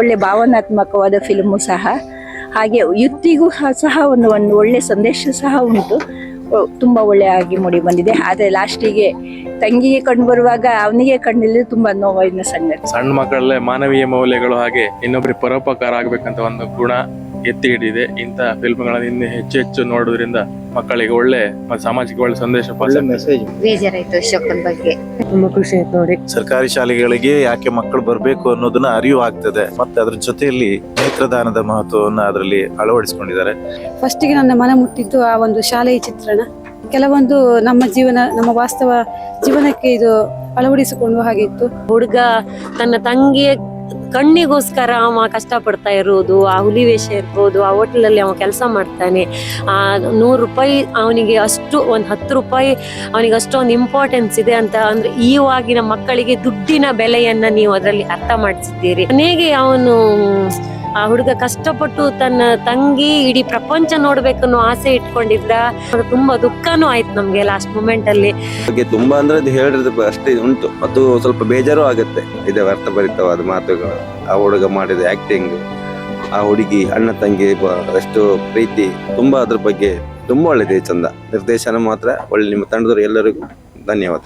ಒಳ್ಳೆ ಭಾವನಾತ್ಮಕವಾದ ಫಿಲ್ಮು ಸಹ. ಹಾಗೆ ಯುದ್ಧಿಗೂ ಸಹ ಒಂದು ಒಳ್ಳೆ ಸಂದೇಶ ಸಹ ಉಂಟು. ತುಂಬ ಒಳ್ಳೆಯಾಗಿ ಮೂಡಿ ಬಂದಿದೆ. ಆದರೆ ಲಾಸ್ಟಿಗೆ ತಂಗಿಗೆ ಕಂಡು ಬರುವಾಗ ಅವನಿಗೆ ಕಂಡಿಲ್ಲ, ತುಂಬಾ ನೋವಿನ ಸಂಗತಿ. ಸಣ್ಣ ಮಕ್ಕಳಲ್ಲೇ ಮಾನವೀಯ ಮೌಲ್ಯಗಳು ಹಾಗೆ ಇನ್ನೊಬ್ಬರಿಗೆ ಪರೋಪಕಾರ ಆಗ್ಬೇಕಂತ ಒಂದು ಗುಣ ಎತ್ತಿ ಹಿಡಿದೆ. ಇಂಥ ಫಿಲ್ಮ್ಗಳನ್ನು ಇನ್ನು ಹೆಚ್ಚು ಹೆಚ್ಚು ನೋಡೋದ್ರಿಂದ ಮಕ್ಕಳಿಗೆ ಒಳ್ಳೆ ಮತ್ತು ಸಾಮಾಜಿಕ ಒಳ್ಳೆ ಸಂದೇಶ ಮೆಸೇಜ್. ಬೇಜಾರಾಯ್ತು ಅಶೋಕನ್ ಬಗ್ಗೆ, ತುಂಬಾ ಖುಷಿ ಆಯ್ತು ನೋಡಿ. ಸರ್ಕಾರಿ ಶಾಲೆಗಳಿಗೆ ಯಾಕೆ ಮಕ್ಕಳು ಬರಬೇಕು ಅನ್ನೋದನ್ನ ಅರಿವು ಆಗ್ತದೆ. ಮತ್ತೆ ಅದ್ರ ಜೊತೆಯಲ್ಲಿ ನೇತ್ರದಾನದ ಮಹತ್ವವನ್ನು ಅದರಲ್ಲಿ ಅಳವಡಿಸಿಕೊಂಡಿದ್ದಾರೆ. ಫಸ್ಟಿಗೆ ನನ್ನ ಮನ ಮುಟ್ಟಿದ್ದು ಆ ಒಂದು ಶಾಲೆಯ ಚಿತ್ರಣ. ಕೆಲವೊಂದು ನಮ್ಮ ವಾಸ್ತವ ಜೀವನಕ್ಕೆ ಇದು ಅಳವಡಿಸಿಕೊಂಡು ಹಾಗಿತ್ತು. ಹುಡುಗ ತನ್ನ ತಂಗಿಯ ಕಣ್ಣಿಗೋಸ್ಕರ ಅವ ಕಷ್ಟಪಡ್ತಾ ಇರೋದು, ಆ ಹುಲಿ ವೇಷ ಇರ್ಬೋದು, ಆ ಹೋಟೆಲಲ್ಲಿ ಅವ ಕೆಲಸ ಮಾಡ್ತಾನೆ. ₹100 ಅವನಿಗೆ ಅಷ್ಟು, ಒಂದು ₹10 ಅವನಿಗೆ ಅಷ್ಟೊಂದು ಇಂಪಾರ್ಟೆನ್ಸ್ ಇದೆ ಅಂತ ಅಂದ್ರೆ ಈವಾಗಿನ ಮಕ್ಕಳಿಗೆ ದುಡ್ಡಿನ ಬೆಲೆಯನ್ನ ನೀವು ಅದರಲ್ಲಿ ಅರ್ಥ ಮಾಡಿಸಿದ್ದೀರಿ. ಕೊನೆಗೆ ಅವನು ಆ ಹುಡುಗ ಕಷ್ಟಪಟ್ಟು ತನ್ನ ತಂಗಿ ಇಡೀ ಪ್ರಪಂಚ ನೋಡ್ಬೇಕನ್ನೋ ಆಸೆ ಇಟ್ಕೊಂಡಿದ್ದ. ತುಂಬಾ ದುಃಖನೂ ಆಯ್ತು ನಮ್ಗೆ ಲಾಸ್ಟ್ ಮೂಮೆಂಟ್ ಅಲ್ಲಿ. ತುಂಬಾ ಅಂದ್ರೆ ಅದು ಹೇಳಿದ್ರೆ ಅಷ್ಟೇ ಉಂಟು, ಮತ್ತು ಸ್ವಲ್ಪ ಬೇಜಾರು ಆಗುತ್ತೆ. ಇದೆ ಅರ್ಥಭರಿತವಾದ ಮಾತುಗಳು, ಆ ಹುಡುಗ ಮಾಡಿದ ಆಕ್ಟಿಂಗ್, ಆ ಹುಡುಗಿ ಅಣ್ಣ ತಂಗಿ ಎಷ್ಟು ಪ್ರೀತಿ, ತುಂಬಾ ಅದ್ರ ಬಗ್ಗೆ ತುಂಬಾ ಒಳ್ಳೆದಿದೆ. ಚಂದ ನಿರ್ದೇಶನ ಮಾತ್ರ ಒಳ್ಳೆ. ನಿಮ್ಮ ತಂಡದವರು ಎಲ್ಲರಿಗೂ ಧನ್ಯವಾದ.